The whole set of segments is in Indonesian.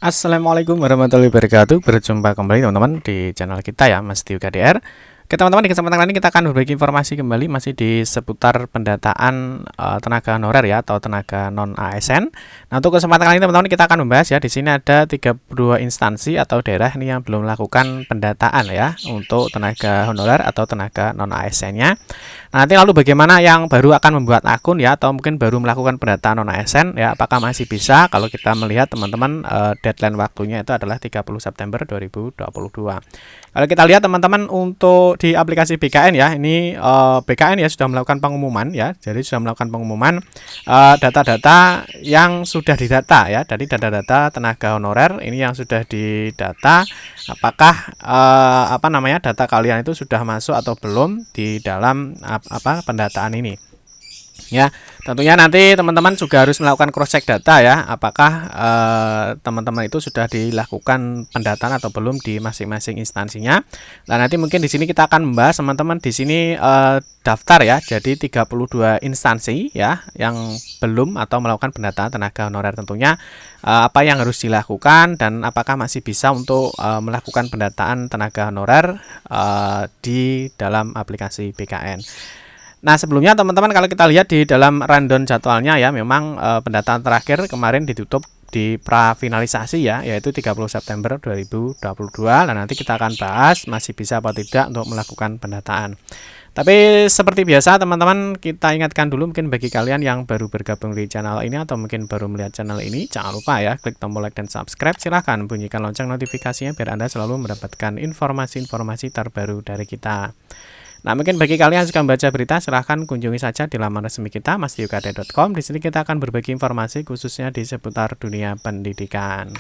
Assalamualaikum warahmatullahi wabarakatuh. Berjumpa kembali teman-teman di channel kita ya, Mas Dio KDR. Oke teman-teman, di kesempatan kali ini kita akan berbagi informasi kembali masih di seputar pendataan tenaga honorer ya, atau tenaga non ASN. Nah, untuk kesempatan kali ini teman-teman kita akan membahas ya, di sini ada 32 instansi atau daerah ini yang belum melakukan pendataan ya untuk tenaga honorer atau tenaga non ASN-nya. Nah, nanti lalu bagaimana yang baru akan membuat akun ya, atau mungkin baru melakukan pendataan non ASN ya, apakah masih bisa kalau kita melihat teman-teman deadline waktunya itu adalah 30 September 2022. Kalau kita lihat teman-teman untuk di aplikasi BKN ya, ini BKN ya sudah melakukan pengumuman ya, jadi sudah melakukan pengumuman data-data yang sudah didata ya, dari data-data tenaga honorer ini yang sudah didata, apakah data kalian itu sudah masuk atau belum di dalam pendataan ini. Ya, tentunya nanti teman-teman juga harus melakukan cross check data ya, apakah teman-teman itu sudah dilakukan pendataan atau belum di masing-masing instansinya. Nah, nanti mungkin di sini kita akan membahas teman-teman di sini daftar ya, jadi 32 instansi ya yang belum atau melakukan pendataan tenaga honorer, tentunya apa yang harus dilakukan dan apakah masih bisa untuk melakukan pendataan tenaga honorer di dalam aplikasi BKN. Nah, sebelumnya teman-teman kalau kita lihat di dalam rundown jadwalnya ya, memang pendataan terakhir kemarin ditutup di prafinalisasi ya, yaitu 30 September 2022. Nah, nanti kita akan bahas masih bisa apa tidak untuk melakukan pendataan. Tapi seperti biasa teman-teman, kita ingatkan dulu mungkin bagi kalian yang baru bergabung di channel ini atau mungkin baru melihat channel ini, jangan lupa ya klik tombol like dan subscribe, silahkan bunyikan lonceng notifikasinya biar Anda selalu mendapatkan informasi-informasi terbaru dari kita. Nah, mungkin bagi kalian yang suka membaca berita, silahkan kunjungi saja di laman resmi kita masdiokade.com. Di sini kita akan berbagi informasi khususnya di seputar dunia pendidikan.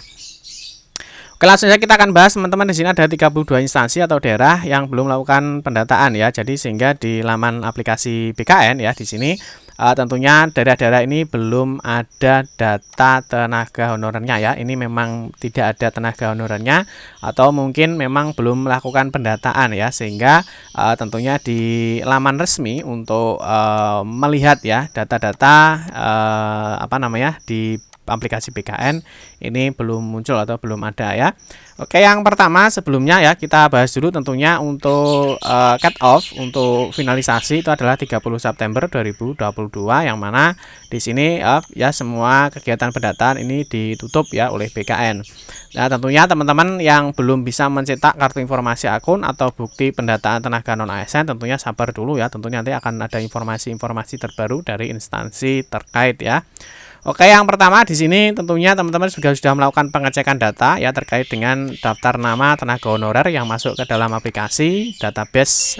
Oke, langsung saja kita akan bahas teman-teman. Di sini ada 32 instansi atau daerah yang belum melakukan pendataan ya. Jadi sehingga di laman aplikasi BKN ya, di sini tentunya daerah-daerah ini belum ada data tenaga honorernya ya. Ini memang tidak ada tenaga honorernya atau mungkin memang belum melakukan pendataan ya, sehingga tentunya di laman resmi untuk melihat ya data-data di aplikasi BKN ini belum muncul atau belum ada ya. Oke, yang pertama sebelumnya ya kita bahas dulu tentunya untuk cut off untuk finalisasi itu adalah 30 September 2022, yang mana di sini ya semua kegiatan pendataan ini ditutup ya oleh BKN. Nah, tentunya teman-teman yang belum bisa mencetak kartu informasi akun atau bukti pendataan tenaga non ASN tentunya sabar dulu ya. Tentunya nanti akan ada informasi-informasi terbaru dari instansi terkait ya. Oke, yang pertama di sini tentunya teman-teman sudah melakukan pengecekan data ya terkait dengan daftar nama tenaga honorer yang masuk ke dalam aplikasi database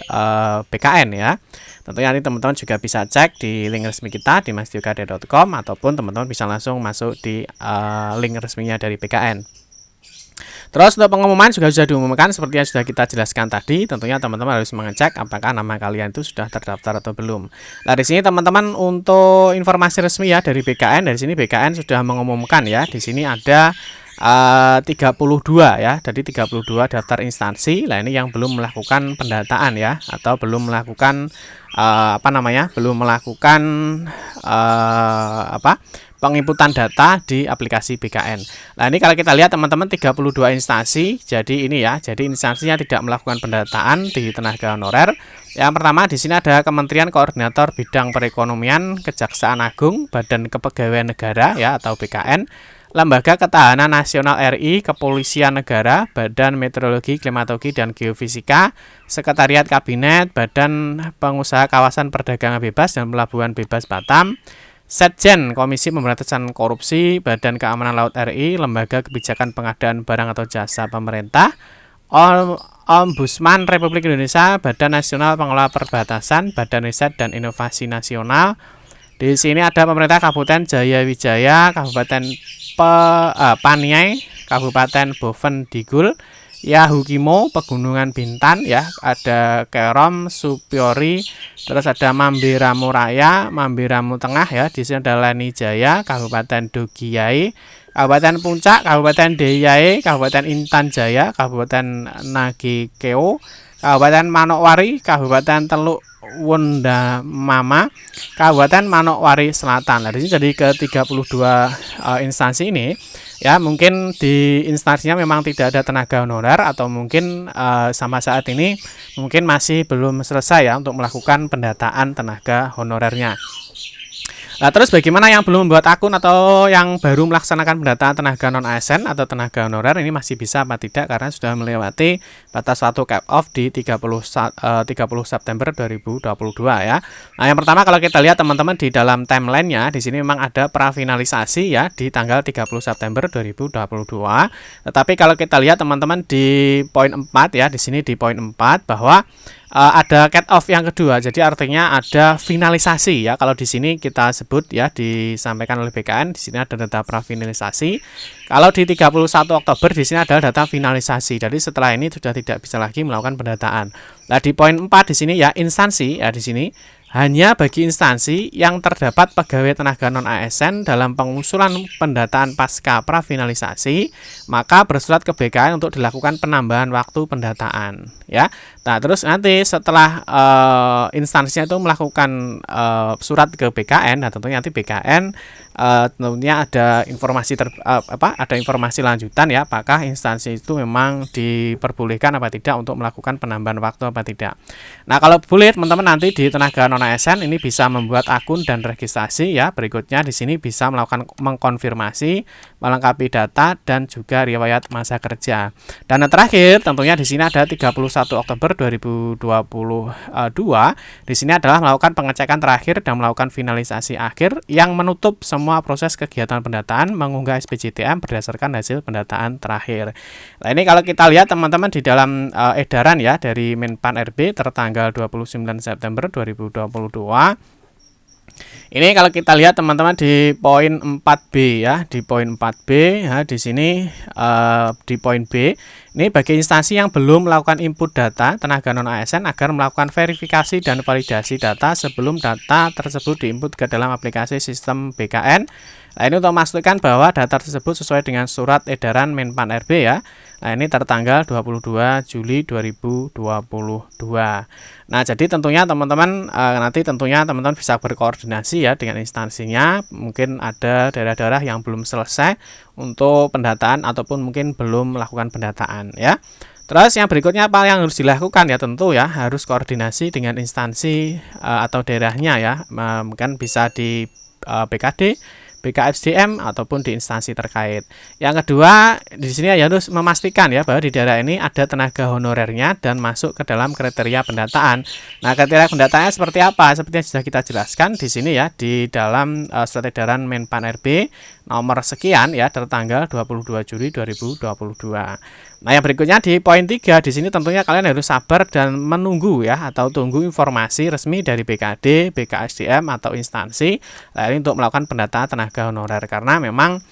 BKN ya. Tentunya nanti teman-teman juga bisa cek di link resmi kita di masdiokade.com ataupun teman-teman bisa langsung masuk di link resminya dari BKN. Terus untuk pengumuman juga sudah diumumkan seperti yang sudah kita jelaskan tadi. Tentunya teman-teman harus mengecek apakah nama kalian itu sudah terdaftar atau belum. Nah, di sini teman-teman untuk informasi resmi ya dari BKN, dari sini BKN sudah mengumumkan ya. Di sini ada 32 ya, dari 32 daftar instansi. Nah, ini yang belum melakukan pendataan ya, atau belum melakukan belum melakukan penginputan data di aplikasi BKN. Nah, ini kalau kita lihat teman-teman 32 instansi. Jadi ini ya, jadi instansinya tidak melakukan pendataan di tenaga honorer. Yang pertama di sini ada Kementerian Koordinator Bidang Perekonomian, Kejaksaan Agung, Badan Kepegawaian Negara ya atau BKN, Lembaga Ketahanan Nasional RI, Kepolisian Negara, Badan Meteorologi, Klimatologi dan Geofisika, Sekretariat Kabinet, Badan Pengusaha Kawasan Perdagangan Bebas dan Pelabuhan Bebas Batam, Setjen Komisi Pemberantasan Korupsi, Badan Keamanan Laut RI, Lembaga Kebijakan Pengadaan Barang atau Jasa Pemerintah, Ombudsman Republik Indonesia, Badan Nasional Pengelola Perbatasan, Badan Riset dan Inovasi Nasional. Di sini ada pemerintah Kabupaten Jayawijaya, Kabupaten Paniai, Kabupaten Boven Digul, Yahukimo, Pegunungan Bintan ya, ada Kerom, Supiori, terus ada Mambiramu Raya, Mambiramu Tengah ya, di sini ada Leni Jaya, Kabupaten Dogiyai, Kabupaten Puncak, Kabupaten Deyai, Kabupaten Intan Jaya, Kabupaten Nagikeo, Kabupaten Manokwari, Kabupaten Teluk Wondamama, Kabupaten Manokwari Selatan. Nah, di sini jadi ke-32 instansi ini ya, mungkin di instansinya memang tidak ada tenaga honorer atau mungkin sama saat ini mungkin masih belum selesai ya untuk melakukan pendataan tenaga honorernya. Nah, terus bagaimana yang belum membuat akun atau yang baru melaksanakan pendataan tenaga non ASN atau tenaga honorer, ini masih bisa apa tidak karena sudah melewati batas waktu cap off di 30 September 2022 ya. Nah, yang pertama kalau kita lihat teman-teman di dalam timelinenya di sini memang ada prafinalisasi ya di tanggal 30 September 2022. Tetapi kalau kita lihat teman-teman di poin 4 ya, di sini di poin 4 bahwa ada cut off yang kedua, jadi artinya ada finalisasi ya. Kalau di sini kita sebut ya, disampaikan oleh BKN, di sini ada data prafinalisasi. Kalau di 31 Oktober di sini adalah data finalisasi. Jadi setelah ini sudah tidak bisa lagi melakukan pendataan. Nah, di poin 4 di sini ya, instansi ya, di sini hanya bagi instansi yang terdapat pegawai tenaga non ASN dalam pengusulan pendataan pasca prafinalisasi, maka bersurat ke BKN untuk dilakukan penambahan waktu pendataan ya. Nah, terus nanti setelah instansinya itu melakukan surat ke BKN, nah tentunya nanti BKN tentunya ada informasi ada informasi lanjutan ya, apakah instansi itu memang diperbolehkan apa tidak untuk melakukan penambahan waktu apa tidak. Nah, kalau boleh teman-teman nanti di tenaga non ASN ini bisa membuat akun dan registrasi ya. Berikutnya di sini bisa melakukan mengkonfirmasi, melengkapi data dan juga riwayat masa kerja. Dan yang terakhir tentunya di sini ada 31 Oktober 2022. Di sini adalah melakukan pengecekan terakhir dan melakukan finalisasi akhir yang menutup semua proses kegiatan pendataan, mengunggah SPJTM berdasarkan hasil pendataan terakhir. Nah, ini kalau kita lihat teman-teman di dalam edaran ya dari Menpan RB tertanggal 29 September 2022. Ini kalau kita lihat teman-teman di poin 4B ya, di poin 4B ya, di sini di poin B ini bagi instansi yang belum melakukan input data tenaga non ASN agar melakukan verifikasi dan validasi data sebelum data tersebut diinput ke dalam aplikasi sistem BKN. Nah, ini untuk memastikan bahwa data tersebut sesuai dengan surat edaran Menpan RB ya. Nah, ini tertanggal 22 Juli 2022. Nah, jadi tentunya teman-teman nanti tentunya teman-teman bisa berkoordinasi ya dengan instansinya. Mungkin ada daerah-daerah yang belum selesai untuk pendataan ataupun mungkin belum melakukan pendataan ya. Terus yang berikutnya apa yang harus dilakukan ya, tentu ya harus koordinasi dengan instansi atau daerahnya ya. Mungkin bisa di BKD, BKSDM ataupun di instansi terkait. Yang kedua, di sini ya harus memastikan ya bahwa di daerah ini ada tenaga honorernya dan masuk ke dalam kriteria pendataan. Nah, kriteria pendataannya seperti apa? Seperti yang sudah kita jelaskan di sini ya di dalam surat edaran Menpan RB nomor sekian ya tertanggal 22 Juli 2022. Nah, yang berikutnya di poin 3 di sini tentunya kalian harus sabar dan menunggu ya atau tunggu informasi resmi dari BKD, BKSDM atau instansi lain untuk melakukan pendataan tenaga honorer, karena memang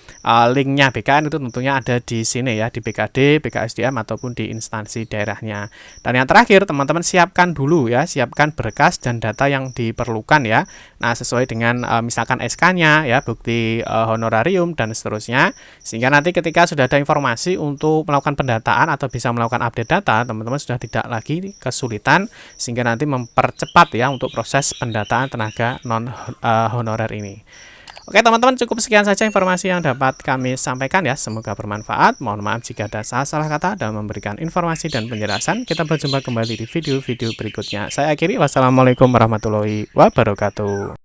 linknya BKN itu tentunya ada di sini ya, di BKD, BKSDM ataupun di instansi daerahnya. Dan yang terakhir teman-teman siapkan dulu ya, siapkan berkas dan data yang diperlukan ya. Nah, sesuai dengan misalkan SK-nya ya, bukti honorarium dan seterusnya, sehingga nanti ketika sudah ada informasi untuk melakukan pendataan atau bisa melakukan update data, teman-teman sudah tidak lagi kesulitan sehingga nanti mempercepat ya untuk proses pendataan tenaga non honorer ini. Oke teman-teman, cukup sekian saja informasi yang dapat kami sampaikan ya. Semoga bermanfaat. Mohon maaf jika ada salah kata dalam memberikan informasi dan penjelasan. Kita berjumpa kembali di video-video berikutnya. Saya akhiri. Wassalamualaikum warahmatullahi wabarakatuh.